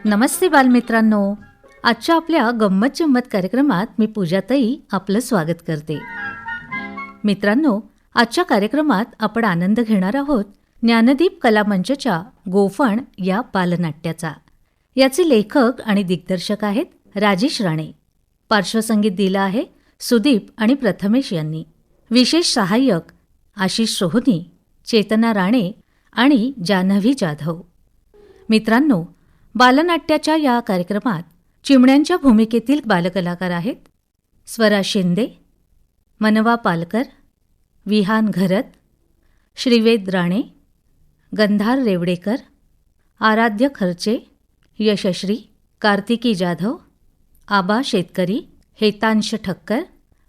नमस्ते बालमित्रांनो, आजच्या आपल्या गंमत जम्मत कार्यक्रमात मी पूजाताई आपलं स्वागत करते. मित्रांनो, आजच्या कार्यक्रमात आपण आनंद घेणार आहोत ज्ञानदीप कलामंचच्या गोफण या बालनाट्याचा. याचे लेखक आणि दिग्दर्शक आहेत राजेश राणे. पार्श्वसंगीत दिलं आहे सुदीप आणि प्रथमेश यांनी. विशेष सहाय्यक आशिष सोहनी, चेतना राणे आणि जान्हवी जाधव. मित्रांनो, बालनाट्याच्या या कार्यक्रमात चिमण्यांच्या भूमिकेतील बालकलाकार आहेत स्वरा शिंदे, मनवा पालकर, विहान घरत, श्रीवेद राणे, गंधार रेवडेकर, आराध्य खर्चे, यशश्री, कार्तिकी जाधव, आबा शेतकरी, हेतांश ठक्कर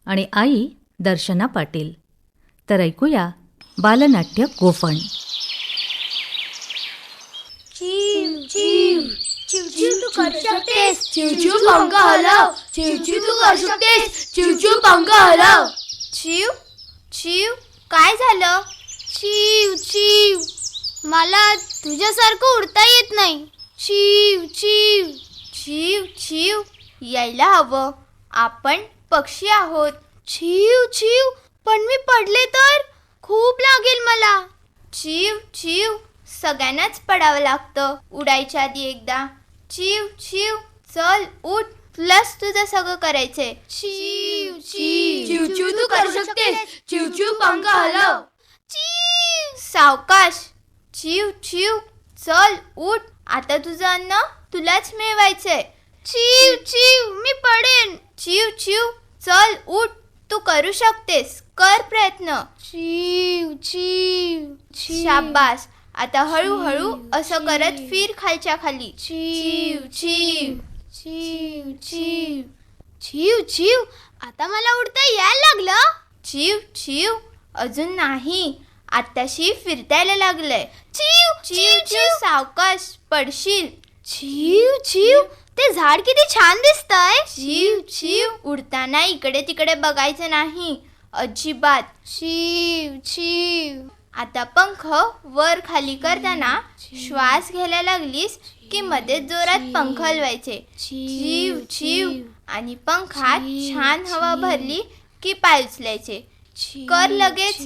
आणि आई दर्शना पाटील. तर ऐकूया बालनाट्य गोफण. चिव चिव चिव चिव तू कर शकतेस, चिव चिव पंख हलव, चिव चिव तू कर शकतेस, चिव चिव पंख हलव. चिव चिव काय झालं? चिव चिव मला तुझ्यासारखं उडता येत नाही. चिव चिव चिव चिव यायला हवं, आपण पक्षी आहोत. चिव चिव पण मी पडले तर खूप लागेल मला. चिव चिव सगळ्यांनाच पडावं लागतं उडायच्या आधी एकदा. चिव चिव चल उठ, तुलाच तुझं सगळं करायचंय. चिव चिव चिव चिव तू कर शकतेस, चिव चिव पंख हलव. चिव सावकाश. चिव चिव चल उठ, आता तुझं अन्न तुलाच मिळवायचंय. चिव चिव मी पडेन. चिव चिव चल उठ, तू करू शकतेस, कर प्रयत्न. चिव चिव शाबास. आता हळूहळू असं करत फिर खालच्या खाली. चिव चिव चिव चिव चिव चिव आता मला उडता यायला लागलं. चिव चिव अजून नाही, आत्ताशी फिरतायला लागलंय. चिव चिव चिव सावकाश, पडशील. चिव चिव ते झाड किती छान दिसतंय. चिव चिव उडताना इकडे तिकडे बघायचं नाही अजिबात. चिव चिव आता पंख वर खाली करताना श्वास घ्यायला लागलीस की मध्ये जोरात पंख हलवायचे. चिव चिव आणि पंखात छान हवा भरली की पाय उचलायचे. कर लगेच.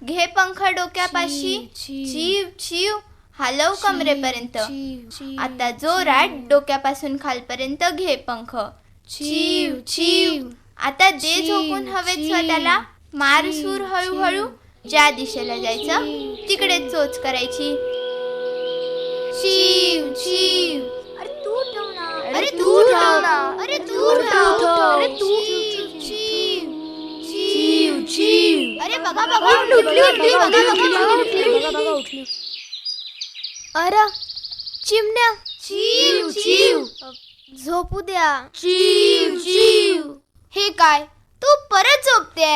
घे पंख डोक्यापाशी. चिव चिव हलव कमरेपर्यंत. आता जोरात डोक्यापासून खालपर्यंत घे पंख. चिव चिव आता दे झोपून हवेत स्वतःला. मार सूर हळूहळू. ज्या दिशेला जायचं तिकडे चोच करायची. चिव चिव अरे तू ठेव ना, अरे तू ठेव ना, अरे तू ठेव, अरे तू. चिव चिव चिव अरे बघा बघा उठली उठली, बघा बघा उठली. अरे चिमण्या, चिव चिव झोपू द्या. चिव चिव हे काय, तू परत झोपते?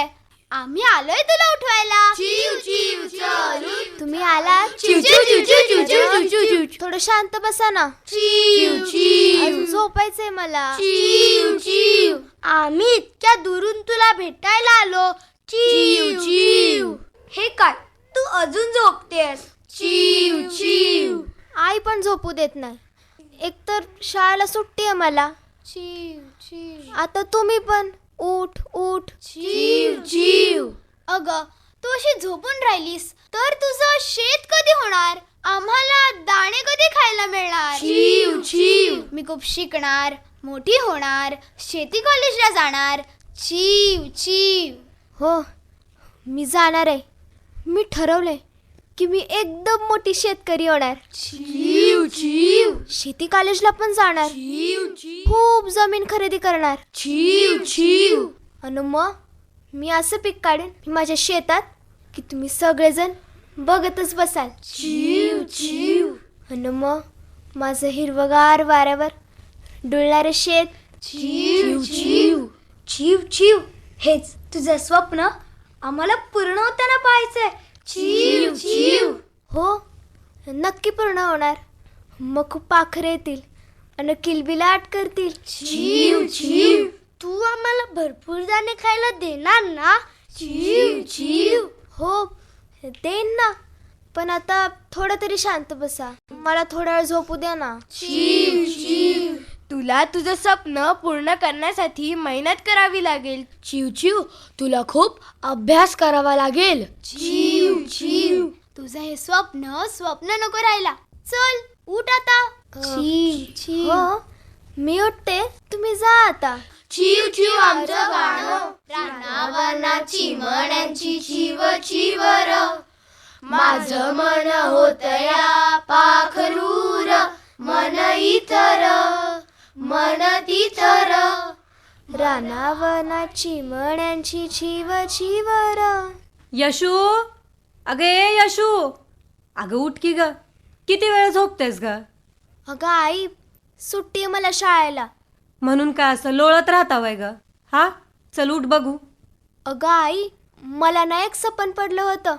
आम्ही आलोय तुला उठवायला. चिव चिव चल उठ. तुम्ही आलात? चिव चिव चिव चिव चिव चिव चिव. थोडं शांत बसा ना. चिव चिव अजून झोपायचंय मला. चिव चिव आम्ही इतक्या दुरून तुला भेटायला आलो. चिव चिव हे काय, तू अजून झोपतेस? चिव चिव आई पण झोपू देत नाही. एकतर शाळेला सुट्टी आहे मला. चिव चिव आता तुम्ही पण उठ उठ. चिव चिव अगं, तू अशी झोपून राहिलीस तर तुझं शेत कधी होणार? आम्हाला दाणे कधी खायला मिळणार? चिव चिव मी खूप शिकणार, मोठी होणार, शेती कॉलेजला जाणार. चिव चिव हो, मी जाणार आहे. मी ठरवलंय की मी एकदम मोठी शेतकरी होणार. चिव चिव शेती कॉलेजला पण जाणार. चिव चिव खूप जमीन खरेदी करणार. चिव चिव आणि मग मी असं पीक काढेन माझ्या शेतात की तुम्ही सगळेजण बघतच बसाल. चिव चिव आणि मग माझं हिरवगार वाऱ्यावर डुलणारे शेत. चिव चिव चिव चिव हेच तुझं स्वप्न आम्हाला पूर्ण होताना पाहायचंय. चिव चिव हो, नक्की पूर्ण होणार. मग खूप पाखरे येतील आणि किलबिलाट करतील. चिव चिव तू आम्हाला भरपूर दाणे खायला देणार ना? चिव चिव हो, देईन ना. पण आता थोडं तरी शांत बसा. मला थोडा वेळ झोपू द्या ना. तुला तुझं स्वप्न पूर्ण करण्यासाठी मेहनत करावी लागेल. चिव चिव, तुला खूप अभ्यास करावा लागेल. तुझं हे स्वप्न नको राहिला. चल उठ आता. हो, मी उठते, तुम्ही जा आता. चिव चिव आमचं गाणं, रानावनाची मण्यांची चिव चिवर, माझं मन होतया पाखरूर, मन इतर मन तितर. रानावनाची मण्यांची चिव चिवर. यशू, अगं ए यशू, अगं उठ की ग, किती वेळ झोपतेस ग? अगं आई, सुट्टी आहे मला शाळेला. म्हणून काय असं लोळत राहता वय ग? हा, चल उठ बघू. अगं आई, मला ना एक स्वप्न पडलं होतं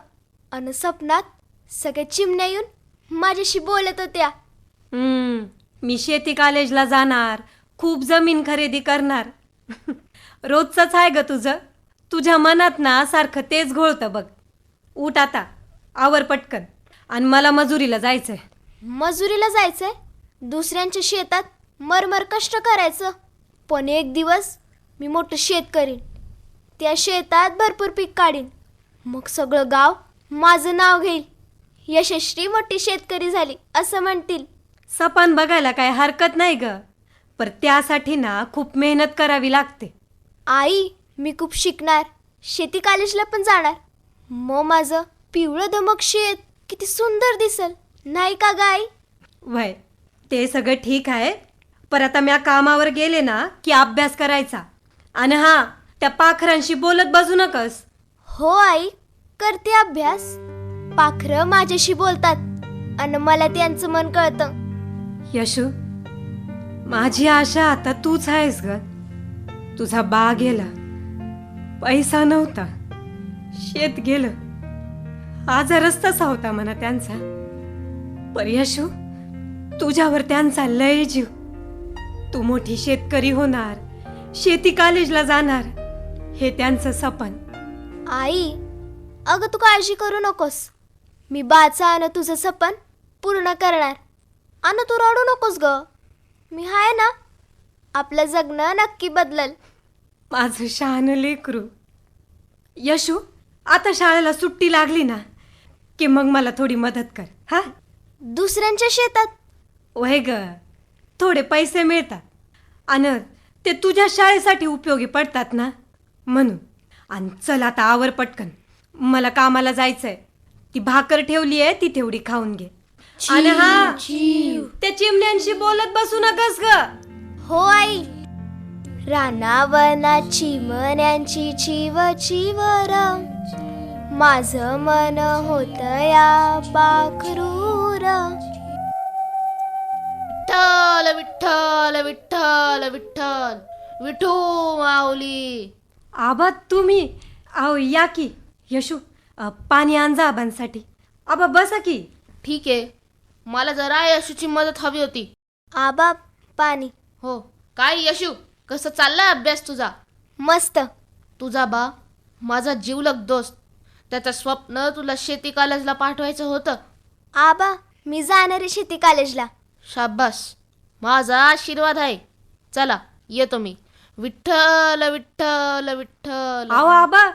आणि स्वप्नात सगळ्या चिमण्या येऊन माझ्याशी बोलत होत्या. मी शेती कॉलेजला जाणार, खूप जमीन खरेदी करणार. रोजचंच आहे ग तुझं. तुझ्या मनात ना सारखं तेच घोळतं बघ. उठ आता, आवर पटकन, आणि मला मजुरीला जायचंय. मजुरीला जायचंय? दुसऱ्यांच्या शेतात मरमर कष्ट करायचं. पण एक दिवस मी मोठं शेत करीन. त्या शेतात भरपूर पीक काढीन. मग सगळं गाव माझं नाव घेईल. यशस्वी मोठी शेतकरी झाली असं म्हणतील. सपान बघायला काय हरकत नाही ग, पर त्यासाठी ना खूप मेहनत करावी लागते. आई, मी खूप शिकणार, शेती कॉलेजला पण जाणार. मग माझं पिवळं धमक शेत किती सुंदर दिसल, नाही का ग आई? वय, ते सगळं ठीक आहे, पर आता म्या कामावर गेले ना की अभ्यास करायचा. आणि हा, त्या पाखरांशी बोलत बसू नकस. हो आई, करते अभ्यास. पाखरं माझ्याशी बोलतात आणि मला त्यांचं मन कळतं. यशू, माझी आशा आता तूच आहेस ग. तुझा बा गेला, पैसा नव्हता, शेत गेलं, आजारच तसा होता म्हणा त्यांचा. पर यशू, तुझ्यावर त्यांचा लय जीव. तू मोठी शेतकरी होणार, शेती कॉलेजला जाणार, हे त्यांचं सपन. आई, अगं तू काळजी करू नकोस. मी बाचा आणि तुझं सपन पूर्ण करणार. आणि तू रडू नकोस ग, मी आहे ना. आपलं जगणं नक्की बदलल. माझं शहाणं लेकरू. यशू, आता शाळेला सुट्टी लागली ना की मग मला थोडी मदत कर. हा, दुसऱ्यांच्या शेतात? वय ग, थोडे पैसे मिळतात आणि ते तुझ्या शाळेसाठी उपयोगी पडतात ना, म्हणून. आणि चल आता आवर पटकन, मला कामाला जायचंय. ती भाकर ठेवली आहे, ती तेवढी खाऊन घे. आणि हा, त्या चिमण्यांशी बोलत बसू नकस ग. हो आई. रानावनाची मण्यांची चिव चिवर, माझं मन होतया पाखरूर. विठ्ठल विठ्ठल विठ्ठल विठ्ठल, विठू माऊली. आबा तुम्ही, अहो या की. यशू, पाणी आण जा आबांसाठी. आबा बसा की. ठीक आहे, मला जरा यशूची मदत हवी होती. आबा, पाणी. हो, काय यशू, कसं चाललाय अभ्यास तुझा? मस्त. तुझा बा माझा जीवलग दोस्त, त्याचं स्वप्न तुला शेती कॉलेजला पाठवायचं होतं. आबा, मी जाणार आहे शेती कॉलेजला. शाब्बास, माझा आशीर्वाद आहे. चला येतो मी. विठ्ठल विठ्ठल विठ्ठल. अहो आबा,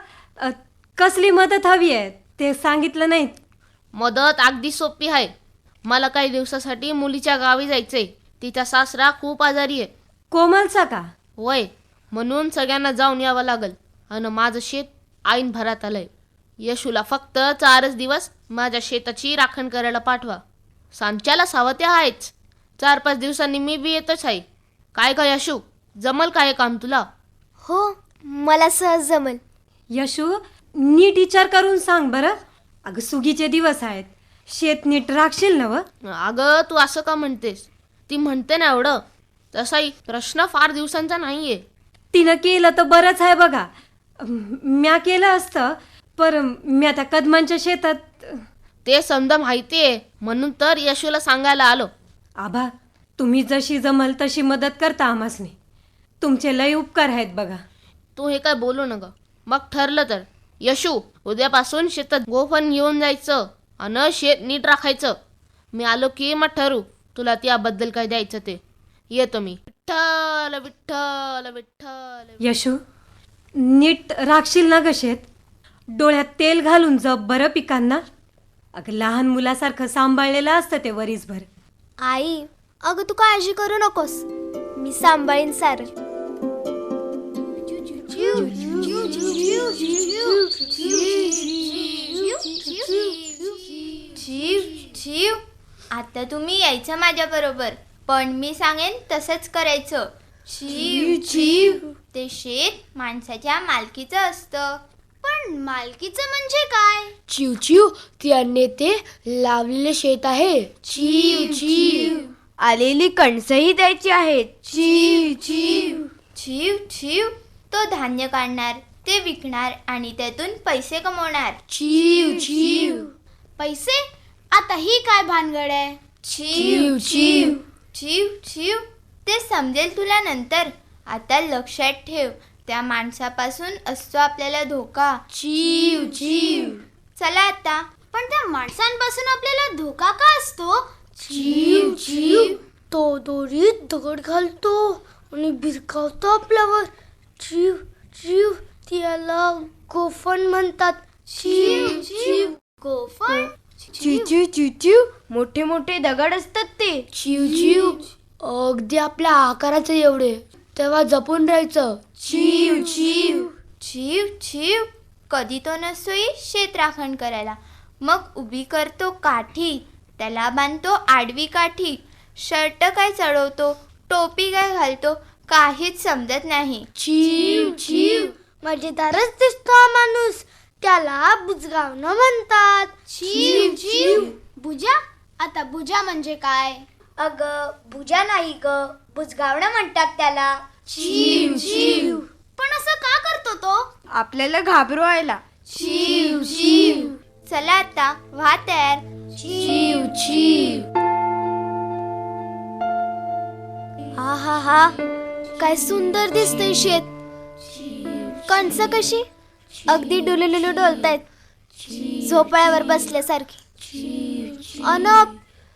कसली मदत हवी आहे ते सांगितलं नाही. मदत अगदी सोपी आहे. मला काही दिवसासाठी मुलीच्या गावी जायचंय. तिचा सासरा खूप आजारी आहे. कोमलचा का? वय, म्हणून सगळ्यांना जाऊन यावं लागल. आणि माझं शेत ऐन भरात आलंय. यशूला फक्त 4च दिवस माझ्या शेताची राखण करायला पाठवा. सांच्याला सावत्या आहेच. 4-5 दिवसांनी मी बी येतच आहे. काय का यशू, जमल का हे काम तुला? हो, मला सहज जमल. यशू, नीट विचार करून सांग बरं. अगं सुगीचे दिवस आहेत, शेत नीट राखशील ना व? अगं तू असं का म्हणतेस? ती म्हणते ना एवढं. तसाही प्रश्न फार दिवसांचा नाहीये. तिनं केलं तर बरंच आहे बघा. म्या केलं असतं, पर म्या त्या कदमांच्या शेतात. ते समजा माहितीये, म्हणून तर यशूला सांगायला आलो. आबा, तुम्ही जशी जमल तशी मदत करता आम्हासनी. तुमचे लय उपकार आहेत बघा. तू हे काय बोलू नका. मग ठरलं तर यशू, उद्यापासून शेतात गोफण घेऊन जायचं. आणि शेत नीट राखायचं. मी आलो की मग ठरू तुला त्याबद्दल काय द्यायचं ते. येतो मी. विठ्ठल विठ्ठल विठ्ठल. यशू, नीट राखशील ना ग शेत? डोळ्यात तेल घालून जप बरं पिकांना. अगं लहान मुलासारखं सांभाळलेलं असतं ते वरीसभर. आई, अगं तू काळजी करू नकोस, मी सांभाळीन सारं. जीव जीव, आता तुम्ही यायचं माझ्या बरोबर, पण मी सांगेन तसंच करायचं. जीव जीव, ते शेत माणसाच्या मालकीचं असतं. पण मालकीचं म्हणजे काय? चिव चिव, ती अन्य ते लावलेले शेत आहे. जीव जीव, आलेली कणसंही द्यायची आहेत. जीव जीव जीव जीव, तो धान्य काढणार, ते विकणार आणि त्यातून पैसे कमवणार. चिव चिव. पैसे? आता ही काय भानगड आहे? जीव जीव जीव जीव, ते समजेल तुला नंतर. आता लक्षात ठेव, त्या माणसापासून असतो आपल्याला धोका. चिव चिव. चला आता. पण त्या माणसांपासून आपल्याला धोका का असतो? चिव चिव. तो दोरीत दगड घालतो आणि भिरकावतो आपल्यावर. चिव चिव. त्याला गोफण म्हणतात. चिव चिव. गोफण? चिव चिव चिव चिव. मोठे मोठे दगड असतात ते. चिव चिव. अगदी आपल्या आकाराचे एवढे. तेव्हा जपून राहायचं. चिव चिव. जीव जीव, कधी तो नसतोय शेत राखण करायला. मग उभी करतो काठी, त्याला बांधतो आडवी काठी. शर्ट काय चढवतो, टोपी काय घालतो, काहीच समजत नाही. चिव चिव. मजेदारच दिसतो हा माणूस. त्याला बुजगावणं म्हणतात. चिव चिव. भुजा? आता भुजा म्हणजे काय? अगं भुजा नाही ग, बुजगावणं म्हणतात त्याला. चिव चिव. पण असं का करतो तो? आपल्याला घाबरवायला. जीव जीव. चला आता, व्हा तयार. चिव चिव. हा हा हा, काय सुंदर दिसतंय शेत. कणस कशी अगदी डुलुलुलू डोलतायत, झोपाळ्यावर बसल्यासारखी. अन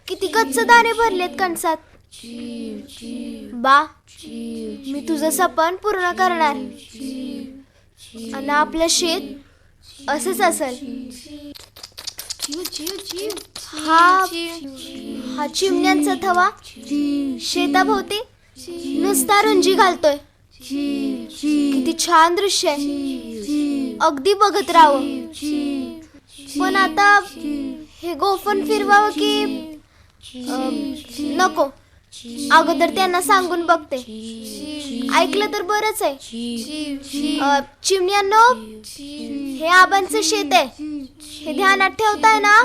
किती गच्च दाणे भरलेत कणसात. बा, मी तुझं सपन पूर्ण करणार. आणि आपलं शेत असंच असेल. हा चिमण्यांचा थवा शेताभोवती नुसता रुंजी घालतोय. किती छान दृश्य आहे, अगदी बघत राहावं. पण आता हे गोफण फिरवावं की नको? अगोदर त्यांना सांगून बघते. ऐकलं तर बरंच आहे. चिमण्यांनो, हे आबांचं शेत आहे, हे ध्यानात ठेवताय ना?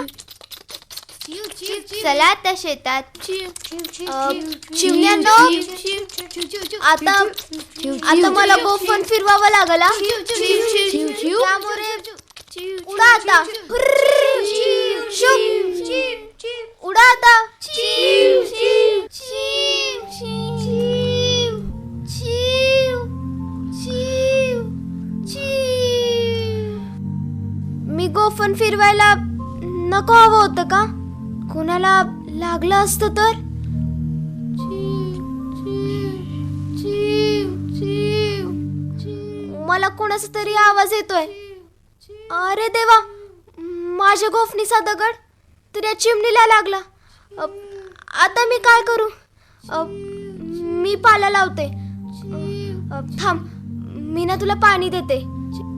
चला आता शेतात. चिमण्यांनो, आता मला गोफण फिरवावं लागल हा. त्यामुळे उडा आता. उडा आता. मी गोफण फिरवायला नको हवं होतं का? कोणाला लागलं असतं तर? मला कोणाचा तरी आवाज येतोय. अरे देवा, माझ्या गोफणीचा दगड तर या चिमणीला लागला. आता मी काय करू? मी पाला लावते. थांब, मी ना तुला पाणी देते.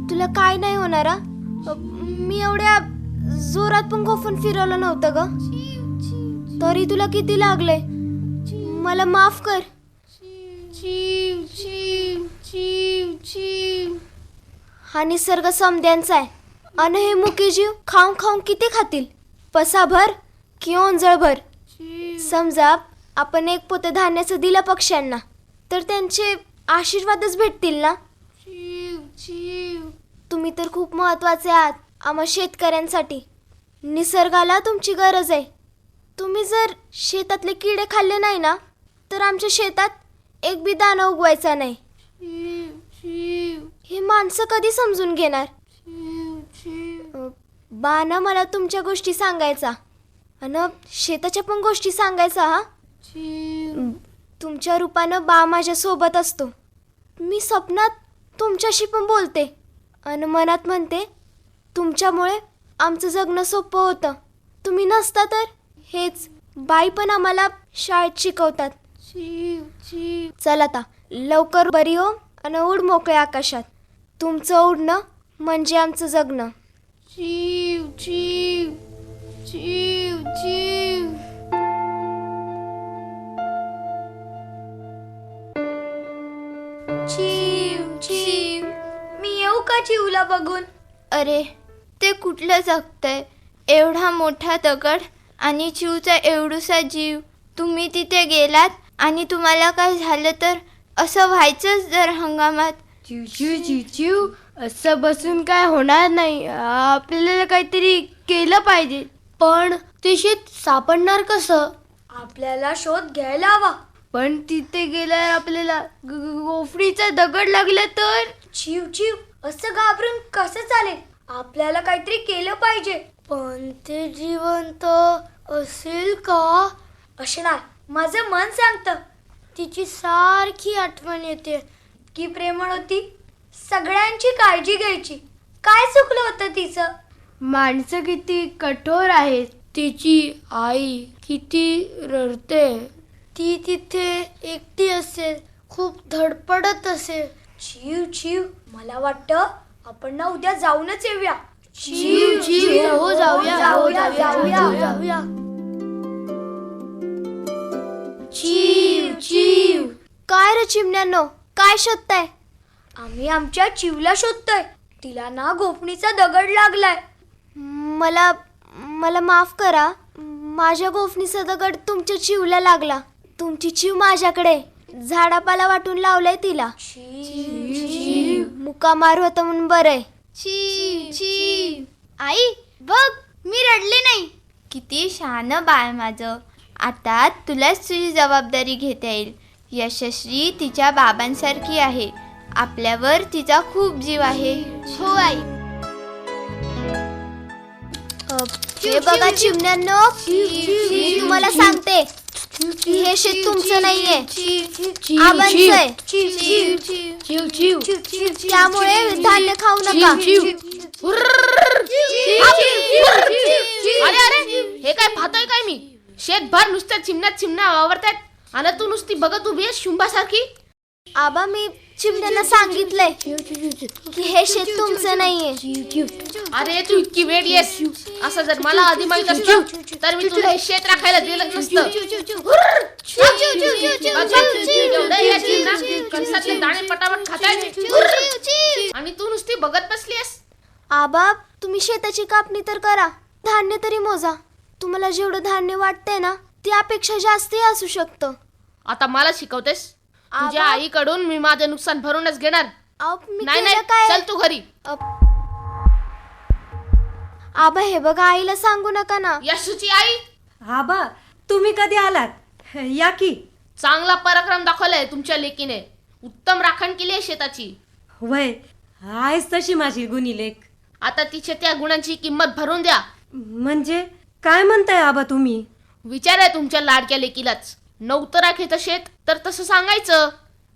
तुला काय नाही होणार हा? मी एवढ्या जोरात पण गोफण फिरवलं नव्हतं ग. तरी तुला किती लागलंय? मला माफ कर. हा निसर्ग समद्यांचा आहे. अन हे मुके जीव खाऊन खाऊन किती खातील? पसाभर की ओंजळभर? समजा आपण एक पोते धान्याचं दिलं पक्ष्यांना, तर त्यांचे आशीर्वादच भेटतील ना? तुम्ही तर खूप महत्वाचे आहात आम्हा शेतकऱ्यांसाठी. निसर्गाला तुमची गरज आहे. तुम्ही जर शेतातले किडे खाल्ले नाही ना, तर आमच्या शेतात एक बी दाणा उगवायचा नाही. हे माणसं कधी समजून घेणार? बाना मला तुमच्या गोष्टी सांगायचा अन शेताच्या पण गोष्टी सांगायचा हा. तुमच्या रूपानं बा माझ्या सोबत असतो. मी स्वप्नात तुमच्याशी पण बोलते आणि मनात म्हणते तुमच्यामुळे आमचं जगणं सोपं होतं. तुम्ही नसता तर हेच बाई पण आम्हाला शाळेत शिकवतात. चल आता लवकर बरी हो आणि उड मोकळ्या आकाशात. तुमचं उडणं म्हणजे आमचं जगणं. चिव चिव चिव चिव. चिव चिव. मी येऊ का चिवला बघून? अरे ते कुठलं जगतंय? एवढा मोठा दगड आणि चिवचा एवढूसा जीव. तुम्ही तिथे गेलात आणि तुम्हाला काय झालं तर असं व्हायचंच दर हंगामात. चिव चिव चिव चिव. असं बसून काय होणार नाही. आपल्याला काहीतरी केलं पाहिजे. पण ते शेत सापडणार कसं? आपल्याला शोध घ्यायला हवा. पण तिथे गेल्यावर आपल्याला गोफणीचा दगड लागला तर? चिव चिव. असं घाबरून कसं चालेल? आपल्याला काहीतरी केलं पाहिजे. पण ते जिवंत असेल का? असणार. माझं मन सांगतं. तिची सारखी आठवण येते. की प्रेमळ होती. सगळ्यांची काळजी घ्यायची. काय चुकलं होतं तिचं? माणसं किती कठोर आहेत. तिची आई किती रडते. ती तिथे एकटी असेल. खूप धडपडत असेल. चिव चिव. मला वाटतं आपण ना उद्या जाऊनच येऊया. चिव चिव. हो जाऊया जाऊया, जाऊया. जाऊया. चिव चिव. काय रे चिमण्यानो, काय शोधताय? आम्ही आमच्या चिवला शोधतोय. तिला ना गोफणीचा दगड लागलाय. मला मला माफ करा. माझ्या गोफणीचा दगड तुमच्या चिवला लागला. तुमची चिव माझ्याकडे झाडापाला वाटून लावलाय तिला. मुका मार होता म्हणून बरंय. चिव चिव. आई बघ मी रडले नाही. किती शहाणं बाळ माझं. आता तुलाच तुझी जबाबदारी घेता येईल. यशस्वी तिच्या बाबांसारखी आहे. आपल्यावर तिचा खूप जीव आहे. हो आई. हे बघा चिमण्यांनो, मी तुम्हाला सांगते हे शेत तुमचं नाहीये, आबांचं आहे. चिव चिव. त्यामुळे धान्य खाऊ नका. अरे अरे हे काय पाहतोय काय मी? शेतभर नुसत्या चिमण्या वावरतायत आणि तू नुसती बघत उभी आहेस शुंभासारखी. आबा मी चिमण्यांना सांगितलंय की हे शेत तुमचं नाहीये. अरे तू इतकी वेळ येस. असं जर मला आधी माहित असतं तर मी तुला हे शेत राखायला दिलं नसतं. एवढं या चिमणा कणसातले दाणे पटापट खातायत आणि तू नुसती बघत बसलीस. आबा तुम्ही शेताची कापणी तर करा. धान्य तरी मोजा. तुम्हाला जेवढं धान्य वाटतंय ना त्यापेक्षा जास्तही असू शकतं. आता मला शिकवतेस? तुझ्या आबा. आईकडून मी माझं नुकसान भरूनच घेणार. मी नाही केलं नाही काय? चल तू घरी. आबा हे बघा आईला सांगू नका ना. यशूची आई आबा तुम्ही कधी आलात? या की. चांगला पराक्रम दाखवलाय तुमच्या लेकीने. उत्तम राखण केली आहे शेताची. वय आहेस तशी माझी गुणी लेक. आता तिच्या त्या गुणांची किंमत भरून द्या. म्हणजे काय म्हणताय आबा तुम्ही? विचार आहे तुमच्या लाडक्या लेकीलाच. नव्हतं राखायचं शेत तर तसं सांगायचं.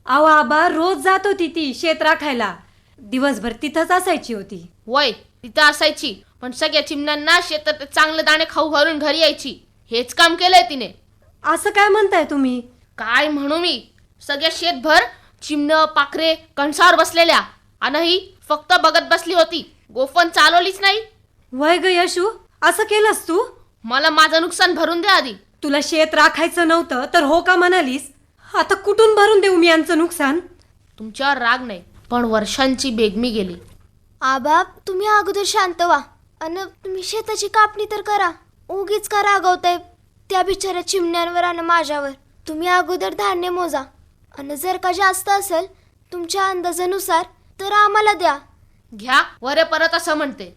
अहो आबा रोज जात होती ती शेत राखायला. दिवसभर तिथंच असायची होती. वय तिथं असायची पण सगळ्या चिमण्यांना शेतात चांगले दाणे खाऊ घालून घरी यायची. हेच काम केलंय तिने. असं काय म्हणताय तुम्ही? काय म्हणू मी? सगळ्या शेतभर चिमणं पाखरे कणसावर बसलेल्या आणि ही फक्त बघत बसली होती. गोफण चालवलीच नाही. वय ग यशू असं केलंस तू? मला माझं नुकसान भरून द्या आधी. तुला शेत राखायचं नव्हतं तर हो का म्हणालीस? आता कुठून भरून देऊ मी यांचं नुकसान? तुमच्यावर राग नाही पण वर्षांची बेगमी गेली. आबा तुम्ही अगोदर शांत व्हा आणि तुम्ही शेताची कापणी तर करा. उगीच का रागवताय त्या बिचाऱ्या चिमण्यांवर आणि माझ्यावर. तुम्ही अगोदर धान्य मोजा आणि जर का जास्त असेल तुमच्या अंदाजानुसार तर आम्हाला द्या. घ्या वरे परत असं म्हणते.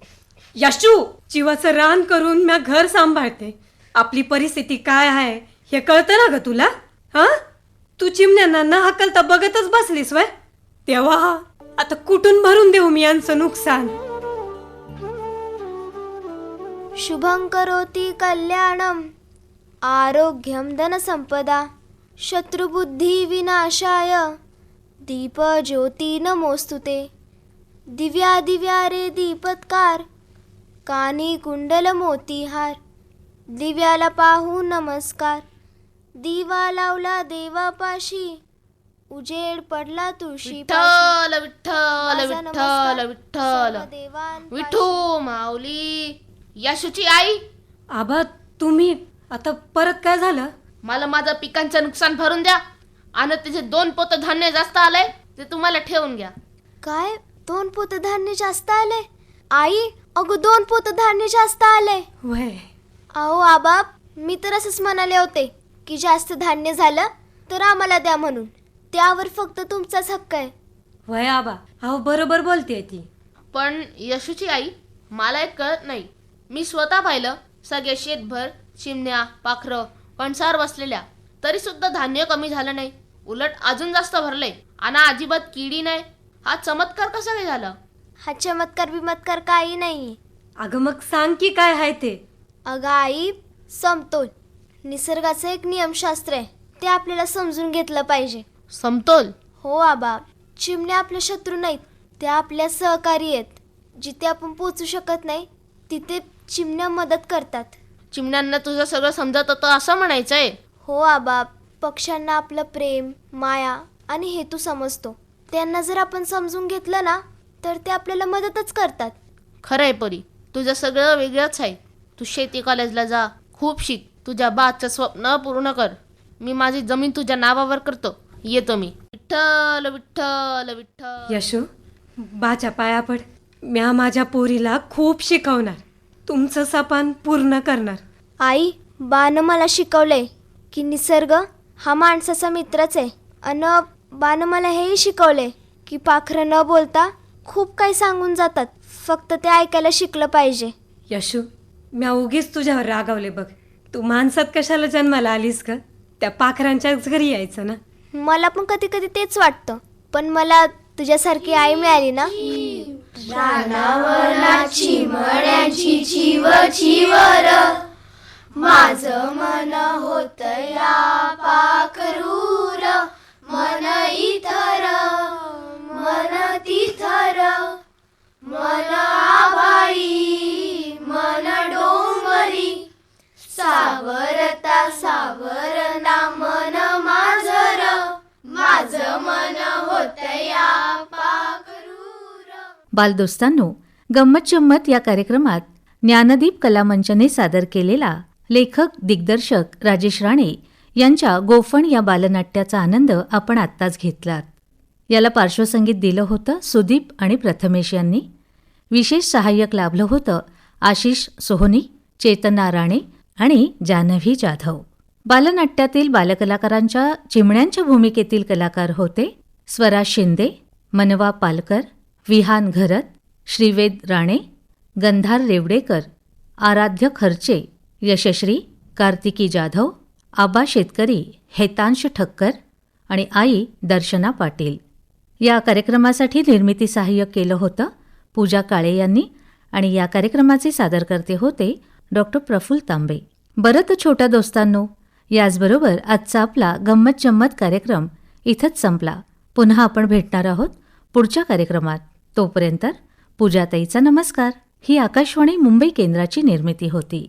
यशू चिवाचं रान करून मी घर सांभाळते. आपली परिस्थिती काय आहे हे कळतं ना ग तुला? हा तू चिमण्यांना न हकलता बघतच बसलीस वय. तेव्हा आता कुठून भरून देऊ मी यांचं नुकसान? शुभं करोति कल्याणं आरोग्यं धनसंपदा शत्रुबुद्धिविनाशाय दीपज्योती नमोस्तुते दिव्या दिव्या रे दीपत्कार कानी कुंडल मोतीहार दिव्याला पाहून नमस्कार दिवा लावला देवापाशी उजेड पडला तुळशी विठ्ठल विठ्ठल विठ्ठल विठ्ठल विठू माऊली. यशूची आई, आबा तुम्ही आता परत काय झालं? मला माझं पिकांचं नुकसान भरून द्या आणि त्याचे 2 पोतं धान्य जास्त आलंय ते तुम्हाला ठेवून घ्या. काय 2 पोत धान्य जास्त आले? आई अगं 2 पोत धान्य जास्त आले. वय अहो आबा, मी तर असंच म्हणाले होते की जास्त धान्य झालं तर आम्हाला द्या म्हणून. त्यावर फक्त तुमचाच हक्क आहे. वय आबा, अहो बरोबर बोलतेय ती. पण यशूची आई, मला एक कळत नाही. मी स्वतः पाहिलं सगळे शेतभर चिमण्या पाखरं कणसार बसलेल्या, तरी सुद्धा धान्य कमी झालं नाही, उलट अजून जास्त भरलंय आणि अजिबात किडी नाही. हा चमत्कार कसा काय झाला? हा चमत्कार बिमत्कार काही नाही. अगं मग सांग की काय आहे ते. अगं आई, समतोल निसर्गाचं एक नियमशास्त्र आहे, ते आपल्याला समजून घेतलं पाहिजे. समतोल? हो आबा, चिमण्या आपले शत्रू नाहीत, त्या आपल्या सहकारी आहेत. जिथे आपण पोचू शकत नाही तिथे चिमण्या मदत करतात. चिमण्यांना तुझं सगळं समजत होतं असं म्हणायचंय? हो आबा, पक्ष्यांना आपलं प्रेम माया आणि हेतू समजतो. त्यांना जर आपण समजून घेतलं ना तर ते आपल्याला मदतच करतात. खरंय परी, तुझं सगळं वेगळंच आहे. तू शेती कॉलेजला जा, खूप शिक, तुझ्या बाचं स्वप्न पूर्ण कर. मी माझी जमीन तुझ्या नावावर करतो, येतो मी. विठ्ठल विठ्ठल विठ्ठल. यशू, बाच्या पाया पड. म्या माझ्या पोरीला खूप शिकवणार, तुमचं सपान पूर्ण करणार. आई, बानं मला शिकवलंय की निसर्ग हा माणसाचा मित्रच आहे. अन बानं मला हेही शिकवलंय की पाखरं न बोलता खूप काही सांगून जातात, फक्त ते ऐकायला शिकलं पाहिजे. यशू, म्या उगीच तुझ्यावर रागावले बघ. तू माणसात कशाला जन्माला आलीस का? त्या पाखरांच्याच घरी यायचं ना. मला पण कधी कधी तेच वाटतं, पण मला तुझ्यासारखी आई मिळाली ना. माझं मन होत या पाखरूर, मन इथर मन तिथर, मन आभाळी मन डोंगरी, सावरता सावरना मन माझर, माझं मन होत या पाखरूर. बालदोस्तांनो, गंमत जम्मत या कार्यक्रमात ज्ञानदीप कलामंचने सादर केलेला लेखक दिग्दर्शक राजेश राणे यांच्या गोफण या बालनाट्याचा आनंद आपण आत्ताच घेतलात. याला पार्श्वसंगीत दिलं होतं सुदीप आणि प्रथमेश यांनी. विशेष सहाय्यक लाभलं होतं आशिष सोहोनी, चेतना राणे आणि जान्हवी जाधव. बालनाट्यातील बालकलाकारांच्या चिमण्यांच्या भूमिकेतील कलाकार होते स्वरा शिंदे, मनवा पालकर, विहान घरत, श्रीवेद राणे, गंधार रेवडेकर, आराध्य खर्चे, यशश्री, कार्तिकी जाधव, आबा शेतकरी, हेतांश ठक्कर आणि आई दर्शना पाटील. या कार्यक्रमासाठी निर्मिती सहाय्य केलं होतं पूजा काळे यांनी आणि या कार्यक्रमाचे सादरकर्ते होते डॉक्टर प्रफुल्ल तांबे. बरं तर छोट्या दोस्तांनो, याचबरोबर आजचा आपला गंमत जम्मत कार्यक्रम इथंच संपला. पुन्हा आपण भेटणार आहोत पुढच्या कार्यक्रमात. तोपर्यंत पूजाताईचा नमस्कार. ही आकाशवाणी मुंबई केंद्राची निर्मिती होती.